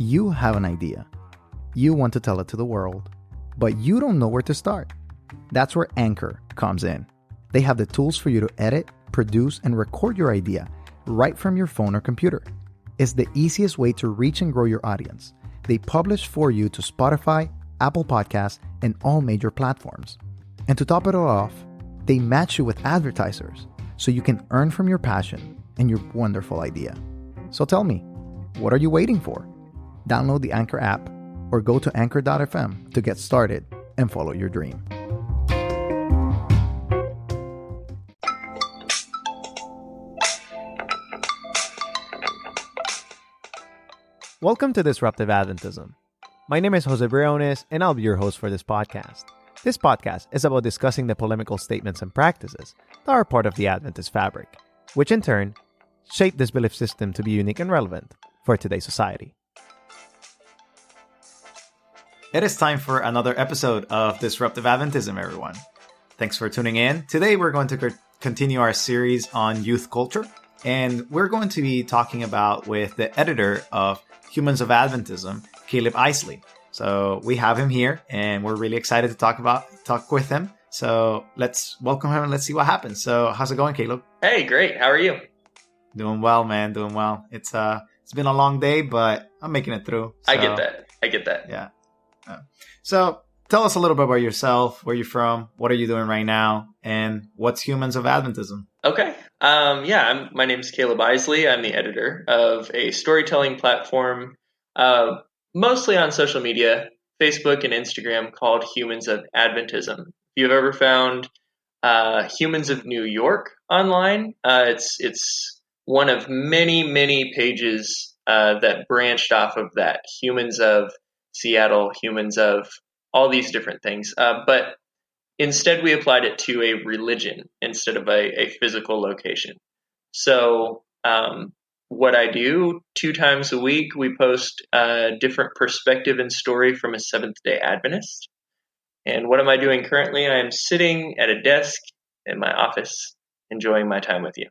You have an idea. You want to tell it to the world, but you don't know where to start. That's where Anchor comes in. They have the tools for you to edit, produce, and record your idea right from your phone or computer. It's the easiest way to reach and grow your audience. They publish for you to Spotify, Apple Podcasts, and all major platforms. And to top it all off, they match you with advertisers so you can earn from your passion and your wonderful idea. So tell me, what are you waiting for? Download the Anchor app or go to anchor.fm to get started and follow your dream. Welcome to Disruptive Adventism. My name is Jose Briones, and I'll be your host for this podcast. This podcast is about discussing the polemical statements and practices that are part of the Adventist fabric, which in turn shape this belief system to be unique and relevant for today's society. It is time for another episode of Disruptive Adventism, everyone. Thanks for tuning in. Today we're going to continue our series on youth culture, and we're going to be talking about with the editor of Humans of Adventism, Kaleb Eisele. So we have him here, and we're really excited to talk with him. So let's welcome him and let's see what happens. So how's it going, Kaleb? Hey, great. How are you? Doing well, man. Doing well. It's been a long day, but I'm making it through. So, I get that. Yeah. So tell us a little bit about yourself, where you're from, what are you doing right now, and what's Humans of Adventism? Okay. My name is Kaleb Eisele. I'm the editor of a storytelling platform, mostly on social media, Facebook and Instagram, called Humans of Adventism. If you've ever found Humans of New York online, it's one of many pages that branched off of that. Humans of Seattle, Humans of all these different things. But instead, we applied it to a religion instead of a physical location. So what I do 2 times a week, we post a different perspective and story from a Seventh-day Adventist. And what am I doing currently? I am sitting at a desk in my office, enjoying my time with you.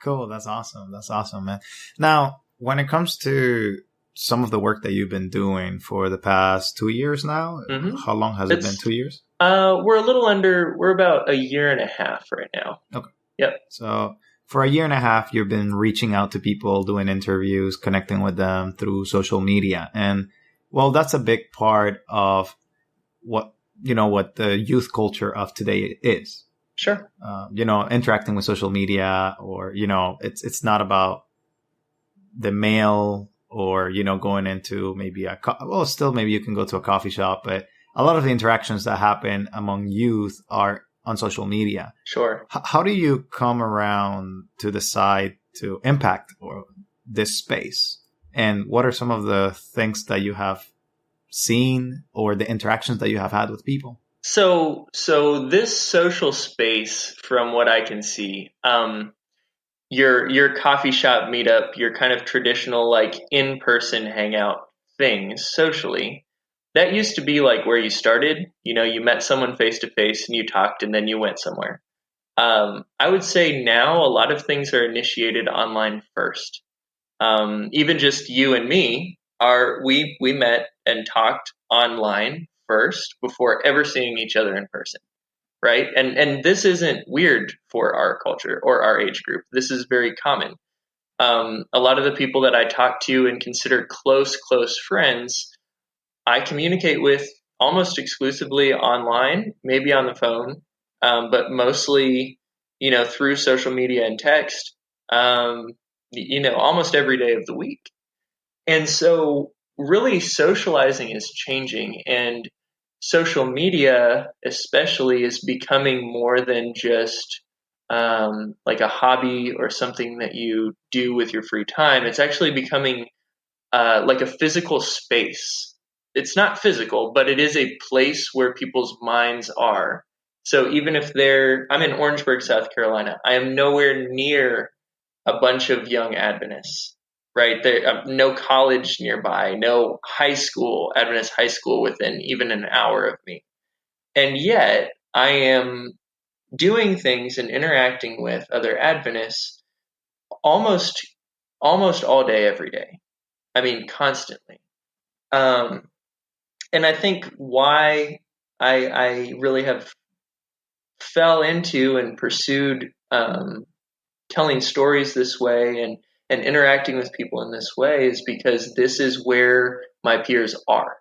Cool. That's awesome. That's awesome, man. Now, when it comes to some of the work that you've been doing for the past 2 years now, how long has it been? 2 years? We're about a year and a half right now. Okay. Yep. So for a year and a half, you've been reaching out to people, doing interviews, connecting with them through social media. And well, that's a big part of what the youth culture of today is. Sure. Interacting with social media, or, it's not about the male or, going into maybe maybe you can go to a coffee shop, but a lot of the interactions that happen among youth are on social media. Sure. How do you come around to decide to impact this space? And what are some of the things that you have seen or the interactions that you have had with people? So this social space, from what I can see, your coffee shop meetup, your kind of traditional like in-person hangout things socially, that used to be like where you started. You met someone face to face and you talked and then you went somewhere. I would say now a lot of things are initiated online first. Even just you and me we met and talked online first before ever seeing each other in person. Right. And this isn't weird for our culture or our age group. This is very common. A lot of the people that I talk to and consider close friends, I communicate with almost exclusively online, maybe on the phone, but mostly, through social media and text, almost every day of the week. And so really socializing is changing, and social media especially is becoming more than just like a hobby or something that you do with your free time. It's actually becoming like a physical space. It's not physical, but it is a place where people's minds are. So even if I'm in Orangeburg, South Carolina, I am nowhere near a bunch of young Adventists, right? There, no college nearby, no Adventist high school within even an hour of me. And yet I am doing things and interacting with other Adventists almost all day, every day. I mean, constantly. Um, and I think why I really have fell into and pursued telling stories this way and interacting with people in this way is because this is where my peers are.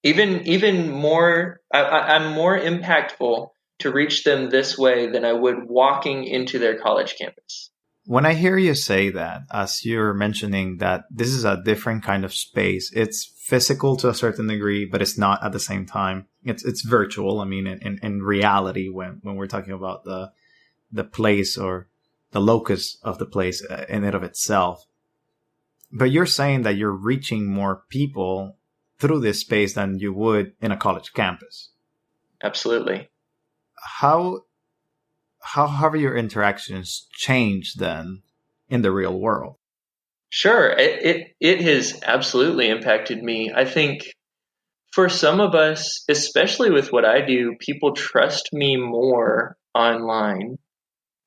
Even more, I'm more impactful to reach them this way than I would walking into their college campus. When I hear you say that, as you're mentioning that this is a different kind of space, it's physical to a certain degree, but it's not at the same time. It's virtual. I mean, in reality, when we're talking about the place or the locus of the place in and of itself. But you're saying that you're reaching more people through this space than you would in a college campus. Absolutely. How have your interactions changed then in the real world? Sure. It has absolutely impacted me. I think for some of us, especially with what I do, people trust me more online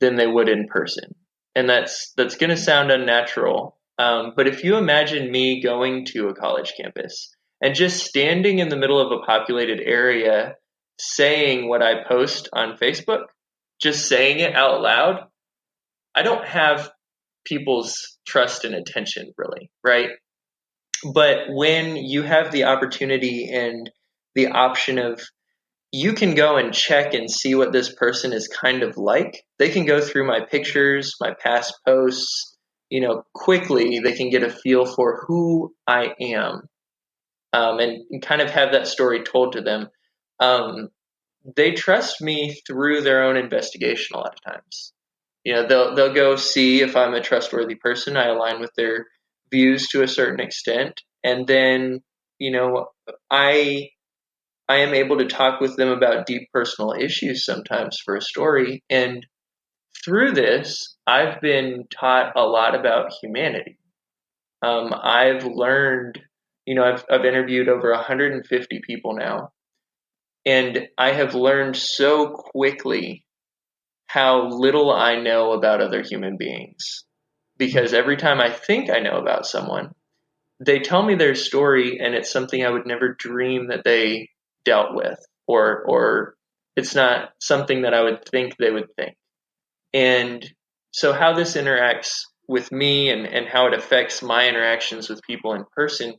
than they would in person. And that's going to sound unnatural. But if you imagine me going to a college campus and just standing in the middle of a populated area saying what I post on Facebook, just saying it out loud, I don't have people's trust and attention really, right? But when you have the opportunity and the option of you can go and check and see what this person is kind of like. They can go through my pictures, my past posts, quickly they can get a feel for who I am, and kind of have that story told to them. They trust me through their own investigation a lot of times. They'll go see if I'm a trustworthy person. I align with their views to a certain extent, and then I I am able to talk with them about deep personal issues sometimes for a story. And through this, I've been taught a lot about humanity. I've learned, I've interviewed over 150 people now, and I have learned so quickly how little I know about other human beings. Because every time I think I know about someone, they tell me their story, and it's something I would never dream that they dealt with, or it's not something that I would think they would think. And so how this interacts with me and how it affects my interactions with people in person,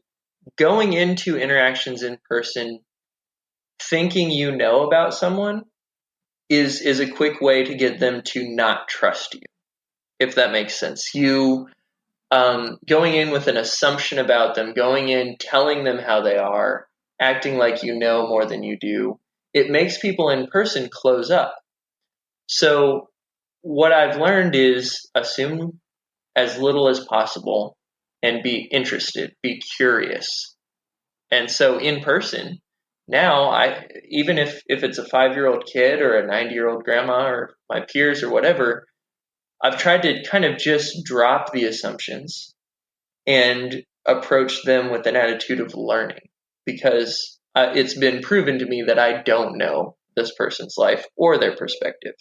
going into interactions in person thinking you know about someone is a quick way to get them to not trust you, if that makes sense. You going in with an assumption about them, going in telling them how they are, acting like you know more than you do, it makes people in person close up. So what I've learned is assume as little as possible and be interested, be curious. And so in person, now even if it's a 5-year-old kid or a 90-year-old grandma or my peers or whatever, I've tried to kind of just drop the assumptions and approach them with an attitude of learning, because it's been proven to me that I don't know this person's life or their perspective.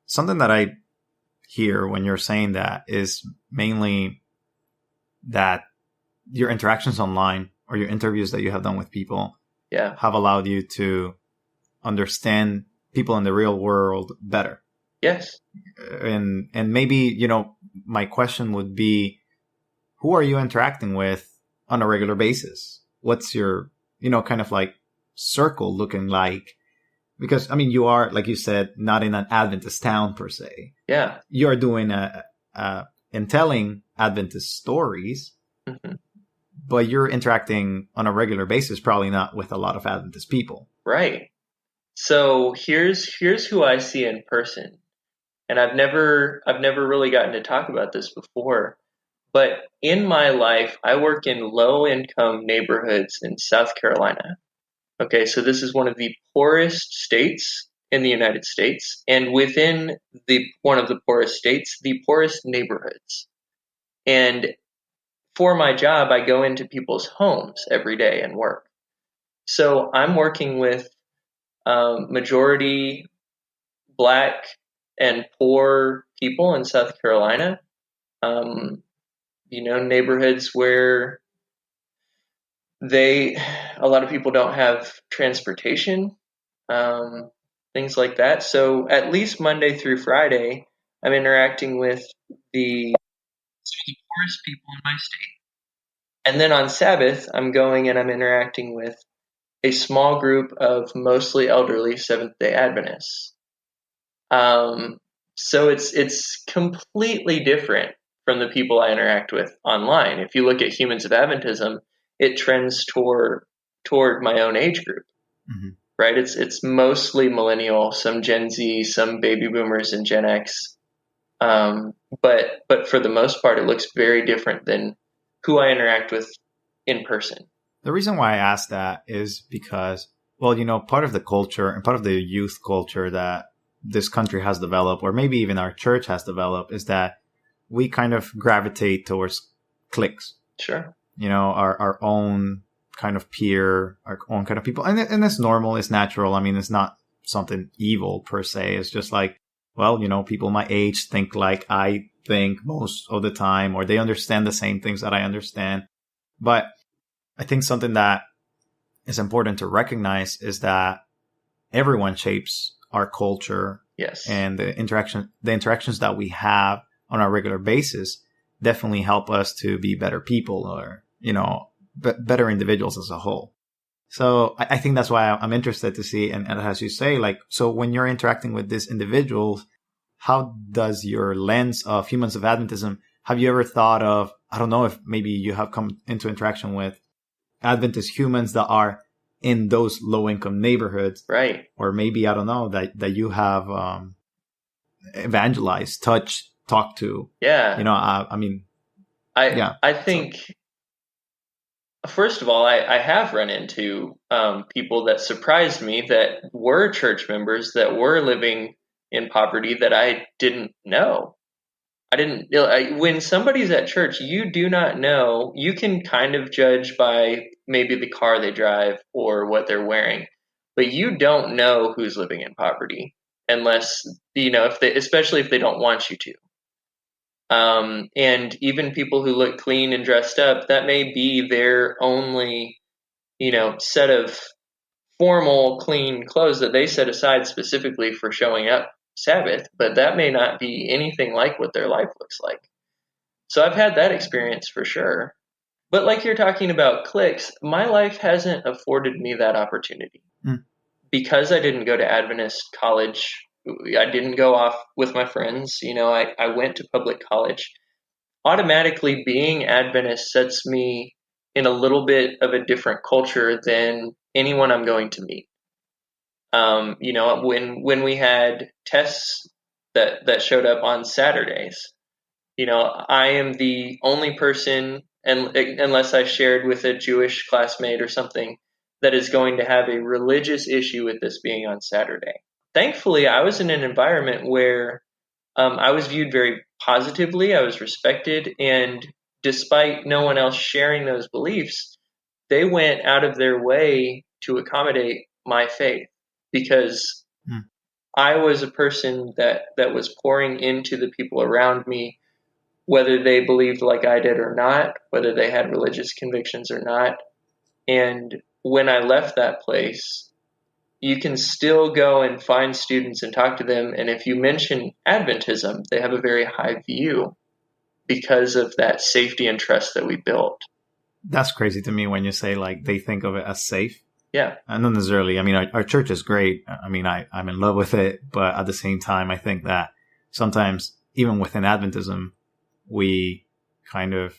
Something that I hear when you're saying that is mainly that your interactions online or your interviews that you have done with people have allowed you to understand people in the real world better. Yes. And maybe, my question would be, who are you interacting with on a regular basis? What's your, kind of like circle looking like? Because, you are, like you said, not in an Adventist town per se. Yeah. You are doing and telling Adventist stories, mm-hmm. but you're interacting on a regular basis, probably not with a lot of Adventist people. Right. So here's who I see in person. And I've never really gotten to talk about this before. But in my life, I work in low-income neighborhoods in South Carolina. Okay, so this is one of the poorest states in the United States, and within one of the poorest states, the poorest neighborhoods. And for my job, I go into people's homes every day and work. So I'm working with majority Black and poor people in South Carolina. Neighborhoods where a lot of people don't have transportation, things like that. So at least Monday through Friday, I'm interacting with the poorest people in my state. And then on Sabbath, I'm going and I'm interacting with a small group of mostly elderly Seventh-day Adventists. So it's completely different from the people I interact with online. If you look at Humans of Adventism, it trends toward my own age group, right? It's mostly millennial, some Gen Z, some baby boomers, and Gen X. But for the most part, it looks very different than who I interact with in person. The reason why I asked that is because, well, part of the culture and part of the youth culture that this country has developed, or maybe even our church has developed, is that we kind of gravitate towards cliques. Sure. Our own kind of peer, our own kind of people. And it's normal, it's natural. I mean, it's not something evil per se. It's just like, well, people my age think like I think most of the time, or they understand the same things that I understand. But I think something that is important to recognize is that everyone shapes our culture. Yes. And the interactions that we have on a regular basis definitely help us to be better people, or, better individuals as a whole. So I think that's why I'm interested to see, and as you say, like, so when you're interacting with these individuals, how does your lens of Humans of Adventism, have you ever thought of, I don't know if maybe you have come into interaction with Adventist humans that are in those low-income neighborhoods, right? Or maybe, I don't know, that you have evangelized, touched, talked to. Yeah. I think, first of all, I have run into people that surprised me that were church members that were living in poverty that I didn't know. When somebody's at church, you do not know. You can kind of judge by maybe the car they drive or what they're wearing, but you don't know who's living in poverty unless, especially if they don't want you to. And even people who look clean and dressed up, that may be their only, set of formal, clean clothes that they set aside specifically for showing up Sabbath, but that may not be anything like what their life looks like. So I've had that experience for sure. But like you're talking about cliques, my life hasn't afforded me that opportunity. Because I didn't go to Adventist college. I didn't go off with my friends. I went to public college. Automatically being Adventist sets me in a little bit of a different culture than anyone I'm going to meet. When we had tests that showed up on Saturdays, I am the only person, and unless I shared with a Jewish classmate or something, that is going to have a religious issue with this being on Saturday. Thankfully, I was in an environment where I was viewed very positively. I was respected, and despite no one else sharing those beliefs, they went out of their way to accommodate my faith, because I was a person that was pouring into the people around me, whether they believed like I did or not, whether they had religious convictions or not. And when I left that place, you can still go and find students and talk to them. And if you mention Adventism, they have a very high view because of that safety and trust that we built. That's crazy to me when you say like they think of it as safe. Yeah. And not necessarily. I mean, our church is great. I mean, I'm in love with it. But at the same time, I think that sometimes even within Adventism, we kind of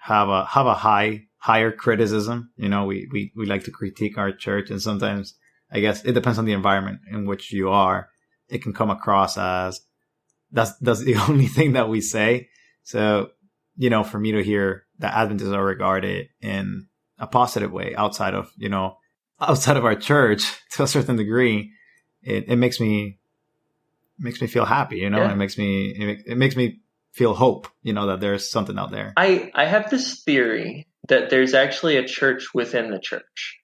have a higher criticism. We like to critique our church, and sometimes I guess it depends on the environment in which you are. It can come across as that's the only thing that we say. So, for me to hear that Adventists are regarded in a positive way outside of our church to a certain degree, it makes me feel happy. Yeah. It makes me feel hope, that there's something out there. I have this theory that there's actually a church within the church.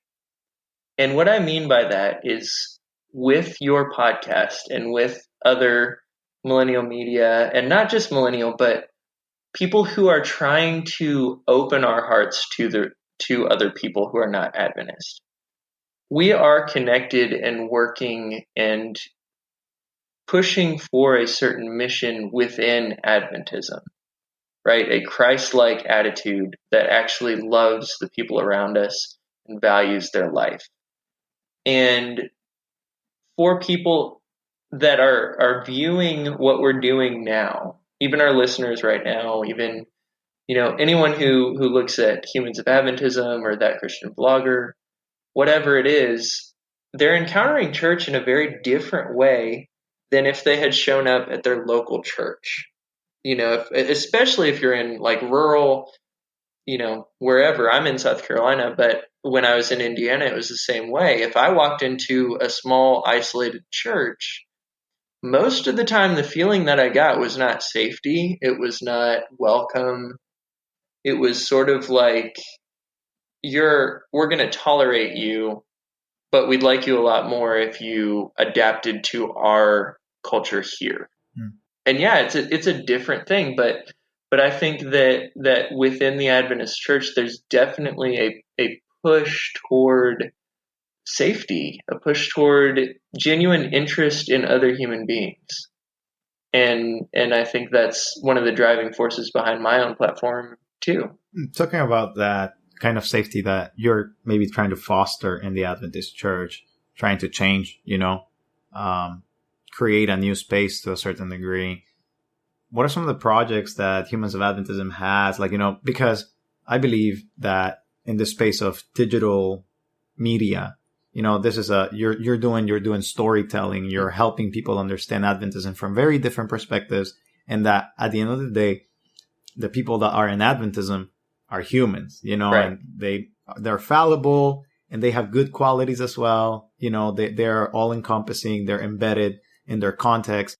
And what I mean by that is, with your podcast and with other millennial media, and not just millennial, but people who are trying to open our hearts to to other people who are not Adventist. We are connected and working and pushing for a certain mission within Adventism, right? A Christ-like attitude that actually loves the people around us and values their life. And for people that are viewing what we're doing now, even our listeners right now, even anyone who looks at Humans of Adventism or That Christian Blogger, whatever it is, they're encountering church in a very different way than if they had shown up at their local church. Especially if you're in like rural, wherever. I'm in South Carolina, but when I was in Indiana, it was the same way. If I walked into a small, isolated church, most of the time the feeling that I got was not safety. It was not welcome. It was sort of like, we're going to tolerate you, but we'd like you a lot more if you adapted to our culture here. And yeah, it's a different thing, but I think that within the Adventist church, there's definitely a push toward safety, a push toward genuine interest in other human beings. And I think that's one of the driving forces behind my own platform too. Talking about that kind of safety that you're maybe trying to foster in the Adventist church, trying to change, create a new space to a certain degree. What are some of the projects that Humans of Adventism has? Because I believe that in the space of digital media, this is you're doing storytelling, you're helping people understand Adventism from very different perspectives. And that at the end of the day, the people that are in Adventism are humans, right. And they're fallible and they have good qualities as well. They're all encompassing, they're embedded in their context.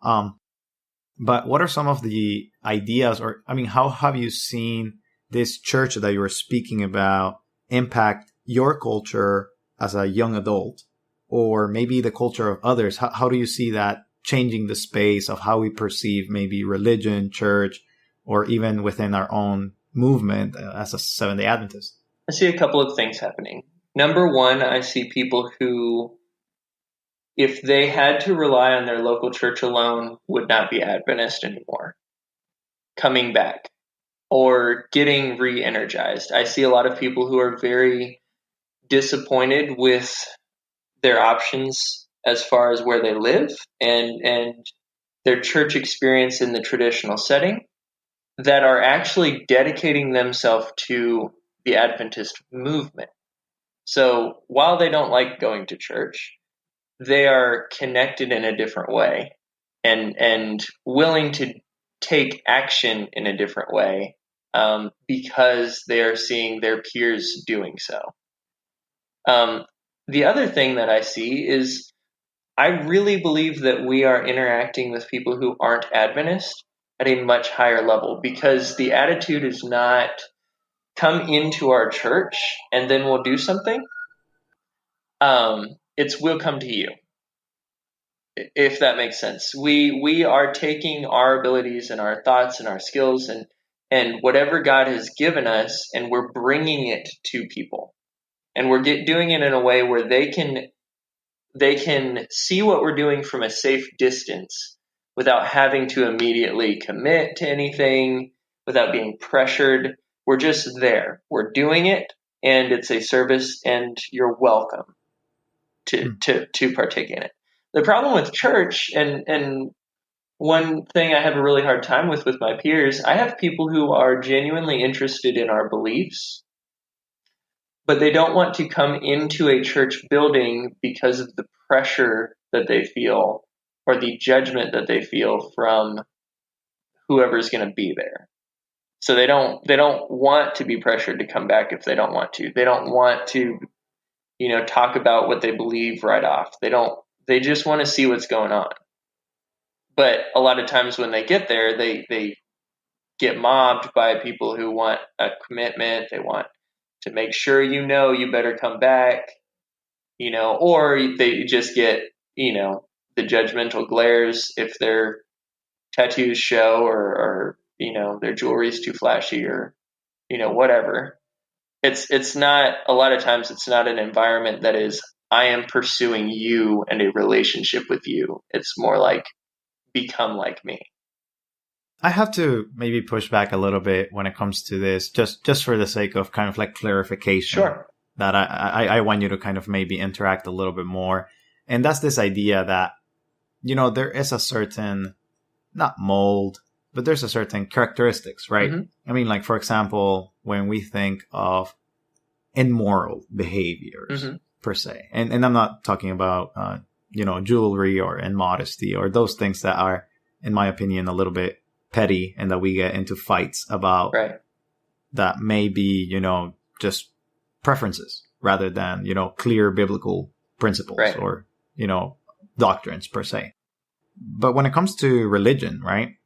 But what are some of the ideas how have you seen this church that you were speaking about impact your culture as a young adult, or maybe the culture of others? How do you see that changing the space of how we perceive maybe religion, church, or even within our own movement as a Seventh-day Adventist? I see a couple of things happening. Number one, I see people who, if they had to rely on their local church alone, would not be Adventist anymore, coming back or getting re-energized. I see a lot of people who are very disappointed with their options as far as where they live and their church experience in the traditional setting, that are actually dedicating themselves to the Adventist movement. So while they don't like going to church, they are connected in a different way and willing to take action in a different way because they are seeing their peers doing so. The other thing that I see is I really believe that we are interacting with people who aren't Adventist at a much higher level, because the attitude is not come into our church and then we'll do something. It's we'll come to you, if that makes sense. We are taking our abilities and our thoughts and our skills and whatever God has given us, and we're bringing it to people. And we're doing it in a way where they can see what we're doing from a safe distance without having to immediately commit to anything, without being pressured. We're just there. We're doing it, and it's a service, and you're welcome to partake in it. The problem with church, and one thing I have a really hard time with my peers, I have people who are genuinely interested in our beliefs, but they don't want to come into a church building because of the pressure that they feel or the judgment that they feel from whoever's going to be there. So they don't want to be pressured to come back if they don't want to. They don't want to, talk about what they believe right off. They just want to see what's going on. But a lot of times when they get there, they get mobbed by people who want a commitment. They want to make sure you better come back, or they just get, the judgmental glares if their tattoos show or their jewelry is too flashy or, whatever. It's not, a lot of times it's not an environment that is, I am pursuing you and a relationship with you. It's more like, become like me. I have to maybe push back a little bit when it comes to this, just for the sake of kind of like clarification. Sure. That I want you to kind of maybe interact a little bit more. And that's this idea that, there is a certain, not mold, but there's a certain characteristics, right? Mm-hmm. I mean, like, for example, when we think of immoral behaviors, mm-hmm. per se, and I'm not talking about, jewelry or immodesty or those things that are, in my opinion, a little bit petty and that we get into fights about, right. That may be, just preferences rather than, clear biblical principles, right. or, doctrines per se. But when it comes to religion, right?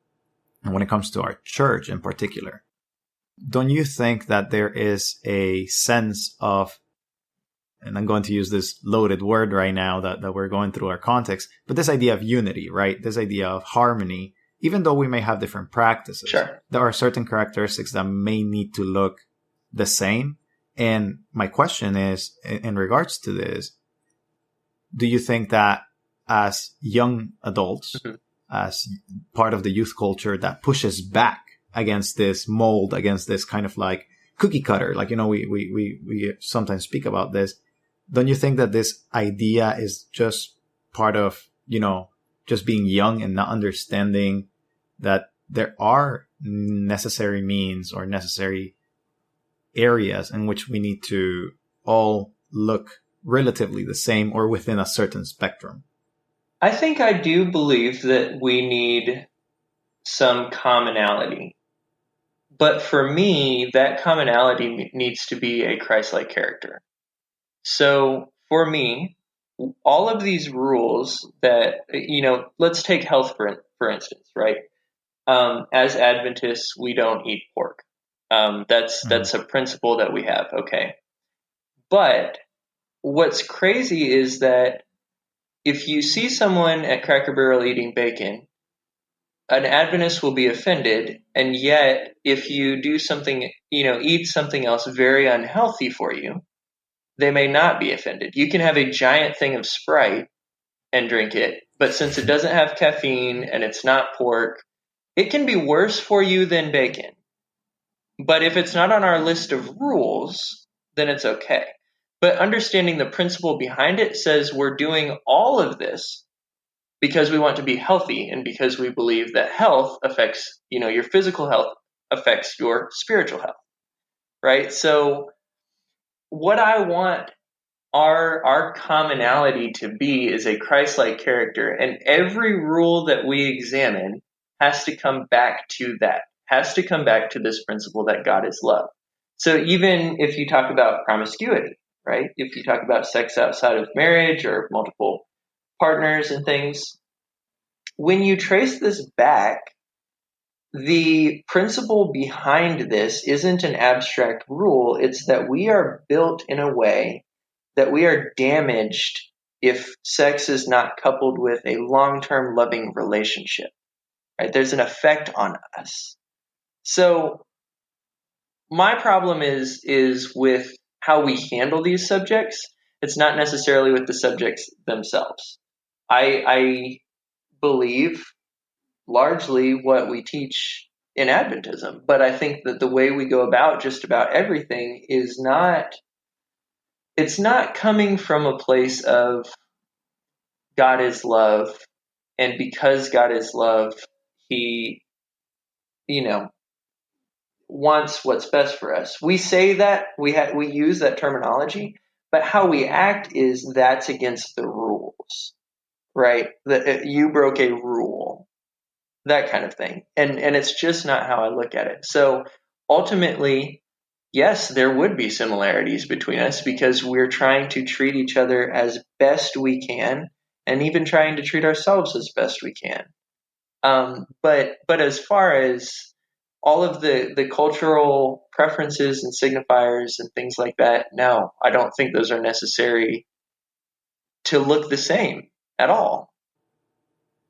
And when it comes to our church in particular, don't you think that there is a sense of, and I'm going to use this loaded word right now that we're going through our context, but this idea of unity, right? This idea of harmony, even though we may have different practices, sure. There are certain characteristics that may need to look the same. And my question is, in regards to this, do you think that as young adults, mm-hmm. as part of the youth culture that pushes back against this mold, against this kind of like cookie cutter, like, we sometimes speak about this, don't you think that this idea is just part of, just being young and not understanding that there are necessary means or necessary areas in which we need to all look relatively the same or within a certain spectrum? I think I do believe that we need some commonality. But for me, that commonality needs to be a Christ-like character. So for me, all of these rules that, let's take health for instance, right? As Adventists, we don't eat pork. That's a principle that we have. Okay. But what's crazy is that if you see someone at Cracker Barrel eating bacon, an Adventist will be offended. And yet, if you do something, eat something else very unhealthy for you, they may not be offended. You can have a giant thing of Sprite and drink it, but since it doesn't have caffeine and it's not pork, it can be worse for you than bacon. But if it's not on our list of rules, then it's okay. But understanding the principle behind it says we're doing all of this because we want to be healthy and because we believe that health affects, your physical health affects your spiritual health, right? So what I want our commonality to be is a Christ-like character, and every rule that we examine has to come back to that, has to come back to this principle that God is love. So even if you talk about promiscuity, right? If you talk about sex outside of marriage or multiple partners and things, when you trace this back, the principle behind this isn't an abstract rule. It's that we are built in a way that we are damaged if sex is not coupled with a long-term loving relationship, right? There's an effect on us. So my problem is with how we handle these subjects. It's not necessarily with the subjects themselves. I believe largely what we teach in Adventism, but I think that the way we go about just about everything is not, it's not coming from a place of God is love, and because God is love, he, wants what's best for us. We say that, we use that terminology, but how we act is that's against the rules, right? That you broke a rule, that kind of thing. And it's just not how I look at it. So ultimately, yes, there would be similarities between us because we're trying to treat each other as best we can, and even trying to treat ourselves as best we can. But as far as all of the cultural preferences and signifiers and things like that, no, I don't think those are necessary to look the same at all.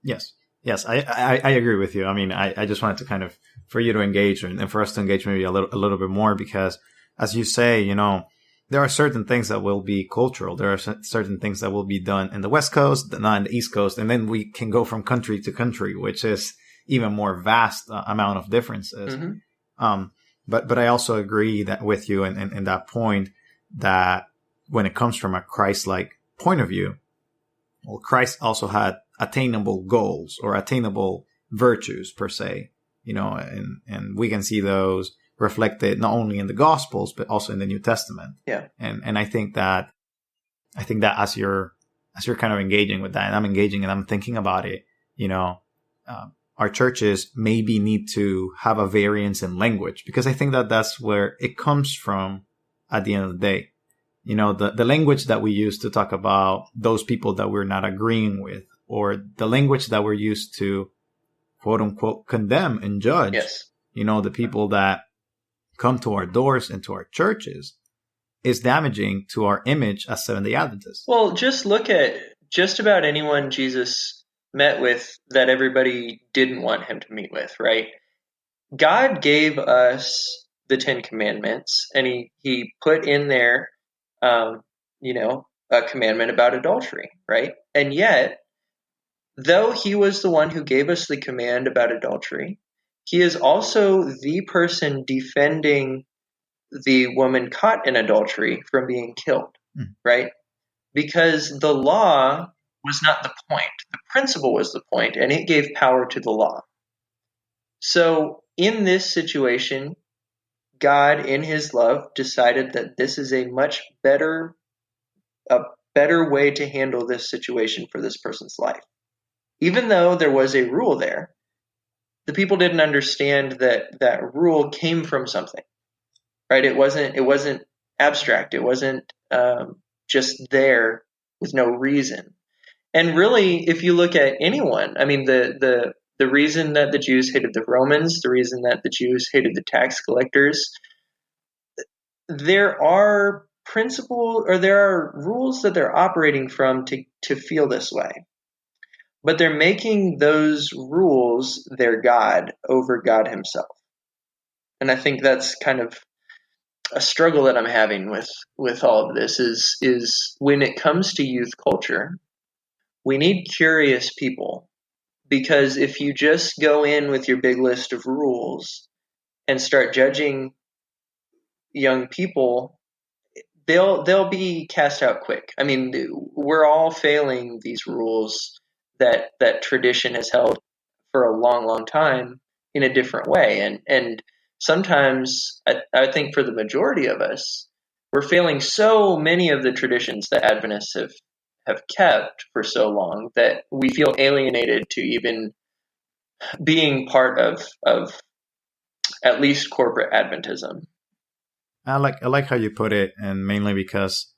Yes, I agree with you. I mean, I just wanted to kind of, for you to engage and for us to engage maybe a little bit more, because as you say, there are certain things that will be cultural. There are certain things that will be done in the West Coast, not in the East Coast. And then we can go from country to country, which is even more vast amount of differences. But I also agree that with you in that point, that when it comes from a Christ-like point of view, well, Christ also had attainable goals or attainable virtues per se, and we can see those reflected not only in the Gospels but also in the New Testament. Yeah. And I think that as you're kind of engaging with that, and I'm engaging and I'm thinking about it, our churches maybe need to have a variance in language, because I think that that's where it comes from at the end of the day. The language that we use to talk about those people that we're not agreeing with, or the language that we're used to, quote unquote, condemn and judge, yes. The people that come to our doors and to our churches, is damaging to our image as Seventh-day Adventists. Well, just look at just about anyone Jesus met with that everybody didn't want him to meet with, right? God gave us the 10 Commandments, and he put in there, a commandment about adultery, right? And yet, though he was the one who gave us the command about adultery, he is also the person defending the woman caught in adultery from being killed, right? Because the law was not the point. The principle was the point, and it gave power to the law. So in this situation, God, in his love, decided that this is a much better way to handle this situation for this person's life. Even though there was a rule there, the people didn't understand that that rule came from something, right? It wasn't abstract. It wasn't just there with no reason. And really, if you look at anyone, I mean, the reason that the Jews hated the Romans, the reason that the Jews hated the tax collectors, there are rules that they're operating from to feel this way. But they're making those rules their God over God himself. And I think that's kind of a struggle that I'm having with all of this is when it comes to youth culture, we need curious people. Because if you just go in with your big list of rules and start judging young people, they'll be cast out quick. I mean, we're all failing these rules that tradition has held for a long, long time in a different way. And sometimes I think for the majority of us, we're failing so many of the traditions that Adventists have kept for so long that we feel alienated to even being part of at least corporate Adventism. I like how you put it, and mainly because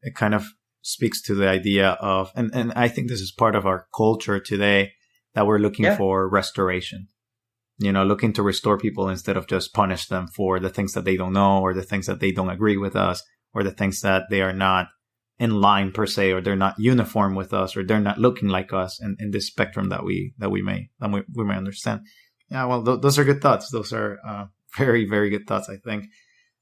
it kind of speaks to the idea of, and I think this is part of our culture today, that we're looking for restoration. Looking to restore people instead of just punish them for the things that they don't know, or the things that they don't agree with us, or the things that they are not in line per se, or they're not uniform with us, or they're not looking like us in this spectrum that we may understand. Yeah, well, those are good thoughts. Those are very, very good thoughts, I think.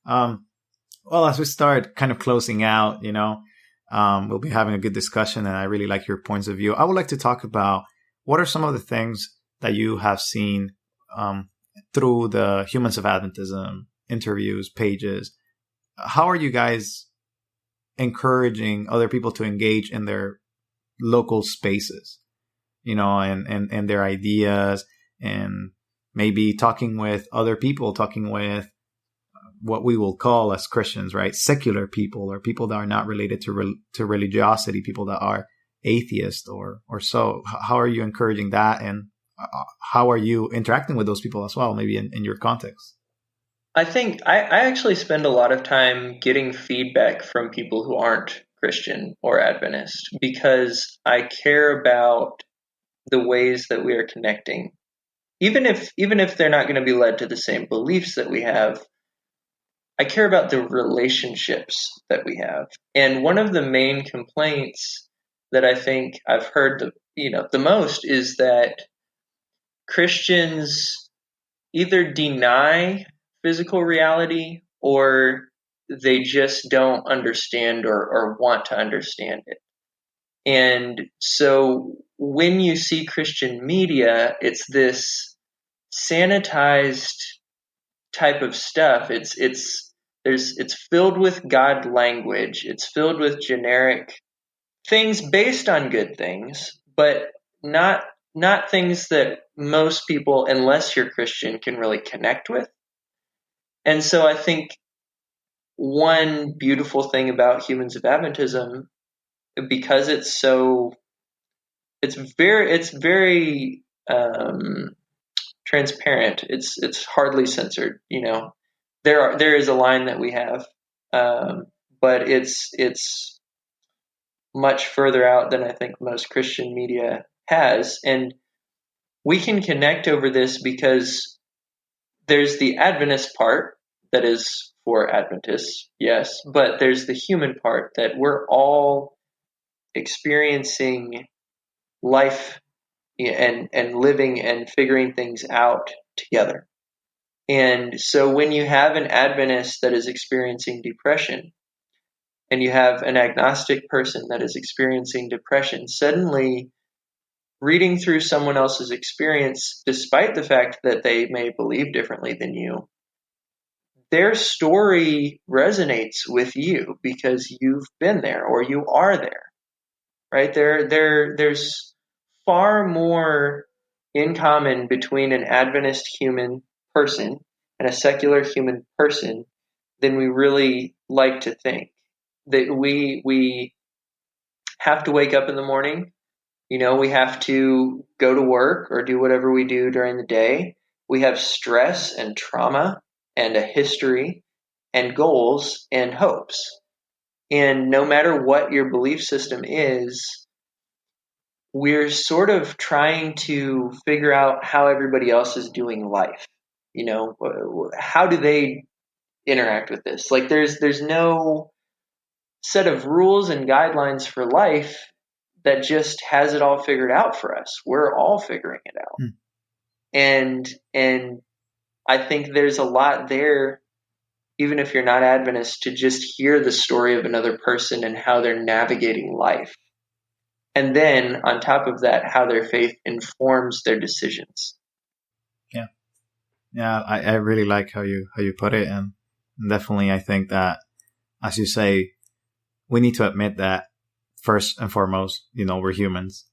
Well, as we start kind of closing out, we'll be having a good discussion, and I really like your points of view. I would like to talk about what are some of the things that you have seen through the Humans of Adventism interviews, pages. How are you guys encouraging other people to engage in their local spaces, and their ideas, and maybe talking with other people, talking with what we will call as Christians, right, secular people, or people that are not related to religiosity, people that are atheist or so. How are you encouraging that, and how are you interacting with those people as well, maybe in your context? I think I actually spend a lot of time getting feedback from people who aren't Christian or Adventist, because I care about the ways that we are connecting. Even if they're not going to be led to the same beliefs that we have, I care about the relationships that we have. And one of the main complaints that I think I've heard the most is that Christians either deny physical reality or they just don't understand or want to understand it. And so when you see Christian media, it's this sanitized type of stuff. It's filled with God language. It's filled with generic things based on good things, but not things that most people, unless you're Christian, can really connect with. And so I think one beautiful thing about Humans of Adventism, because it's very transparent. It's hardly censored. There is a line that we have, but it's much further out than I think most Christian media has, and we can connect over this because there's the Adventist part that is for Adventists, yes, but there's the human part that we're all experiencing life and living and figuring things out together. And so when you have an Adventist that is experiencing depression and you have an agnostic person that is experiencing depression, suddenly reading through someone else's experience, despite the fact that they may believe differently than you, their story resonates with you because you've been there or you are there, right? There's far more in common between an Adventist human person and a secular human person than we really like to think. That we have to wake up in the morning, we have to go to work or do whatever we do during the day. We have stress and trauma and a history and goals and hopes. And no matter what your belief system is, we're sort of trying to figure out how everybody else is doing life. How do they interact with this? Like there's no set of rules and guidelines for life that just has it all figured out for us. We're all figuring it out. And I think there's a lot there, even if you're not Adventist, to just hear the story of another person and how they're navigating life. And then on top of that, how their faith informs their decisions. Yeah, I really like how you put it, and definitely I think that, as you say, we need to admit that first and foremost, we're humans.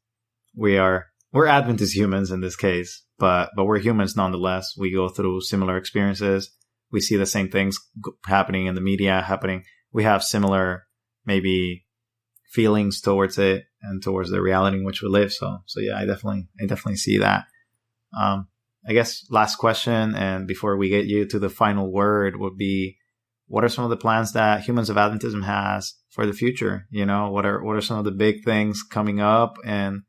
We're Adventist humans in this case, but we're humans nonetheless. We go through similar experiences. We see the same things happening in the media happening. We have similar maybe feelings towards it and towards the reality in which we live. So yeah, I definitely see that. I guess last question, and before we get you to the final word, would be, what are some of the plans that Humans of Adventism has for the future? What are some of the big things coming up, and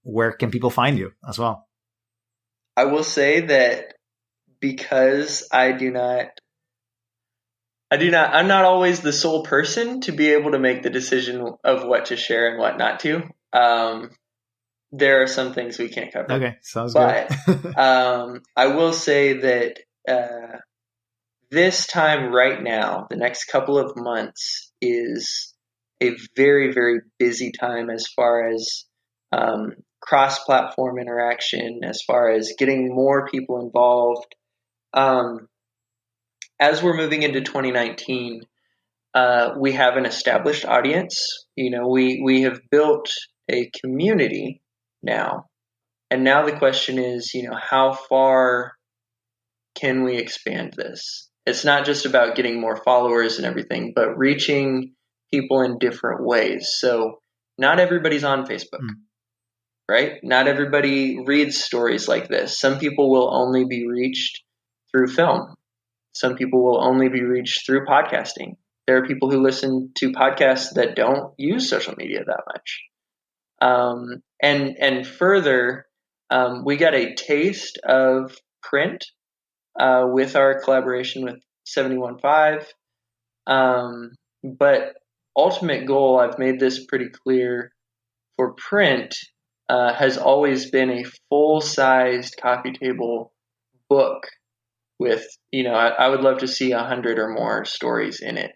where can people find you as well? I will say that because I'm not always the sole person to be able to make the decision of what to share and what not to. There are some things we can't cover. Okay, sounds good. I will say that this time right now, the next couple of months, is a very, very busy time as far as cross-platform interaction, as far as getting more people involved. As we're moving into 2019, we have an established audience. We have built a community now. And now the question is, how far can we expand this? It's not just about getting more followers and everything, but reaching people in different ways. So not everybody's on Facebook, right? Not everybody reads stories like this. Some people will only be reached through film. Some people will only be reached through podcasting. There are people who listen to podcasts that don't use social media that much. And further, we got a taste of print with our collaboration with 715. But ultimate goal, I've made this pretty clear, for print has always been a full-sized coffee table book with, I would love to see 100 or more stories in it.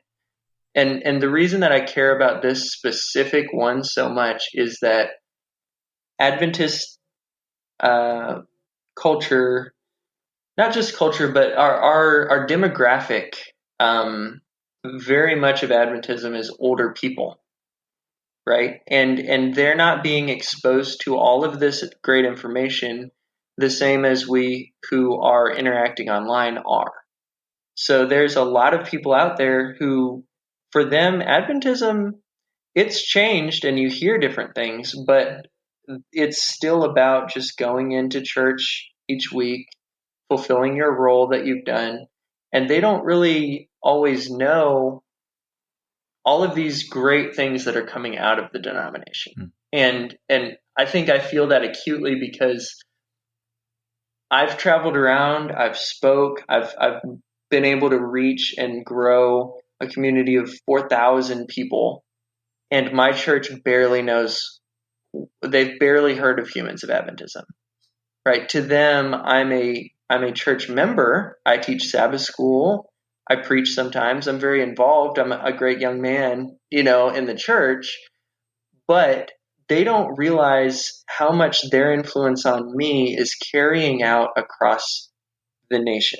And the reason that I care about this specific one so much is that Adventist culture, not just culture, but our demographic, very much of Adventism is older people, right? And they're not being exposed to all of this great information the same as we who are interacting online are. So there's a lot of people out there who, for them, Adventism, it's changed and you hear different things, but it's still about just going into church each week, fulfilling your role that you've done. And they don't really always know all of these great things that are coming out of the denomination. And I think I feel that acutely because I've traveled around, I've spoke, I've been able to reach and grow a community of 4,000 people, and my church barely knows, they've barely heard of Humans of Adventism, right? To them, I'm a church member. I teach Sabbath school. I preach sometimes. I'm very involved. I'm a great young man, in the church, but they don't realize how much their influence on me is carrying out across the nation.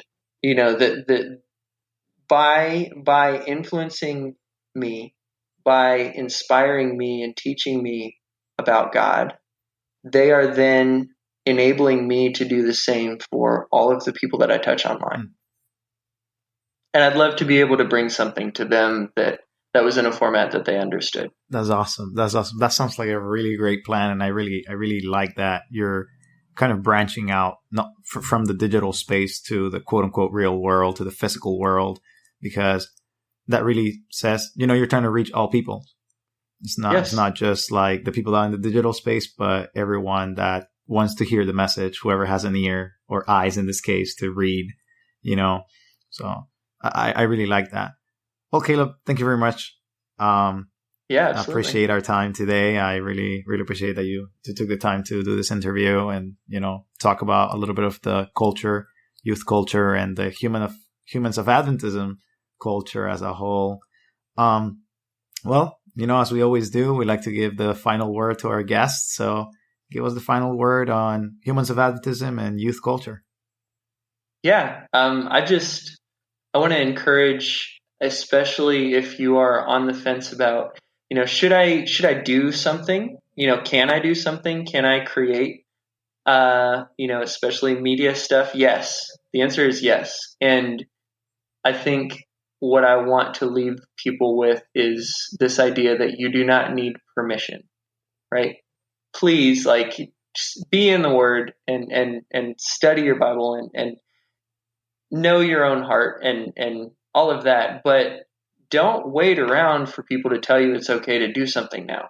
By influencing me, by inspiring me and teaching me about God, they are then enabling me to do the same for all of the people that I touch online. And I'd love to be able to bring something to them that was in a format that they understood. That's awesome. That sounds like a really great plan. And I really like that you're kind of branching out not from the digital space to the quote unquote real world, to the physical world, because that really says, you're trying to reach all people. It's not just like the people that are in the digital space, but everyone that wants to hear the message, whoever has an ear or eyes in this case to read, So I really like that. Well, Kaleb, thank you very much. Yeah, absolutely. I appreciate our time today. I really, really appreciate that you took the time to do this interview and, talk about a little bit of the culture, youth culture, and the Humans of Adventism culture as a whole. Well, as we always do, we like to give the final word to our guests. So give us the final word on Humans of Adventism and youth culture. Yeah, I want to encourage, especially if you are on the fence about, should I do something? Can I do something? Can I create, especially media stuff? Yes. The answer is yes. And I think what I want to leave people with is this idea that you do not need permission, right? Please, just be in the Word and study your Bible and know your own heart and all of that, but don't wait around for people to tell you it's okay to do something now.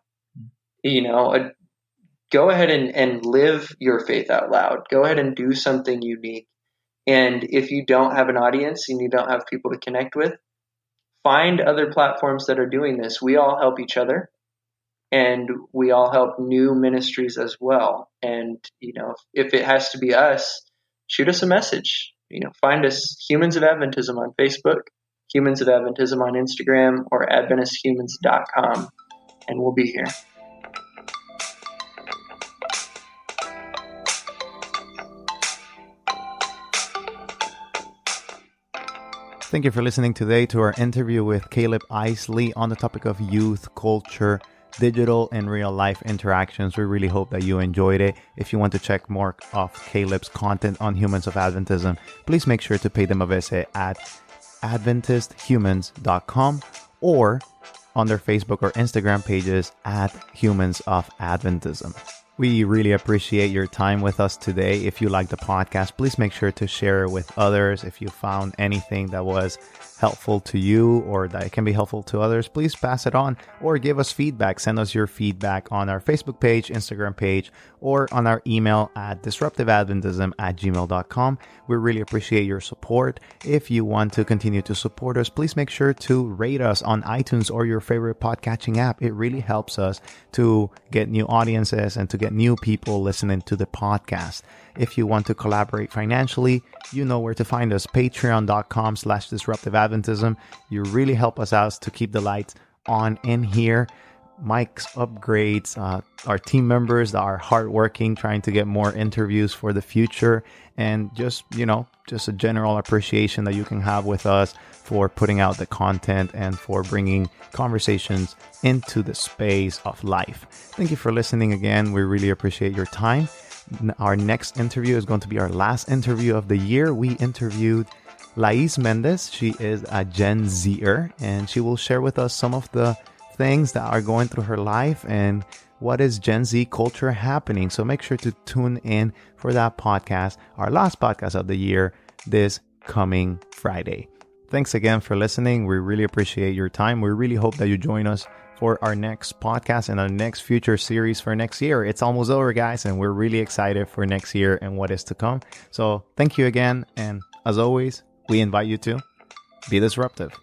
Go ahead and live your faith out loud. Go ahead and do something unique. And if you don't have an audience and you don't have people to connect with, find other platforms that are doing this. We all help each other, and we all help new ministries as well. And, if it has to be us, shoot us a message. Find us Humans of Adventism on Facebook, Humans of Adventism on Instagram, or AdventistHumans.com, and we'll be here. Thank you for listening today to our interview with Kaleb Eisele on the topic of youth culture, digital and real life interactions. We really hope that you enjoyed it. If you want to check more of Kaleb's content on Humans of Adventism, please make sure to pay them a visit at AdventistHumans.com or on their Facebook or Instagram pages at Humans of Adventism. We really appreciate your time with us today. If you like the podcast, please make sure to share it with others. If you found anything that was helpful to you or that it can be helpful to others, please pass it on or give us feedback. Send us your feedback on our Facebook page, Instagram page, or on our email at disruptiveadventism@gmail.com. We really appreciate your support. If you want to continue to support us, please make sure to rate us on iTunes or your favorite podcatching app. It really helps us to get new audiences and to get get new people listening to the podcast. If you want to collaborate financially, you know where to find us. Patreon.com/disruptiveadventism. You really help us out to keep the lights on in here. Mike's upgrades, our team members that are hardworking, trying to get more interviews for the future, and just a general appreciation that you can have with us for putting out the content and for bringing conversations into the space of life. Thank you for listening again. We really appreciate your time. Our next interview is going to be our last interview of the year. We interviewed Lais Mendez. She is a Gen Zer, and she will share with us some of the things that are going through her life and what is Gen Z culture happening. So make sure to tune in for that podcast, our last podcast of the year, this coming Friday. Thanks again for listening. We really appreciate your time. We really hope that you join us for our next podcast and our next future series for next year. It's almost over, guys, and we're really excited for next year and what is to come. So thank you again. And as always, we invite you to be disruptive.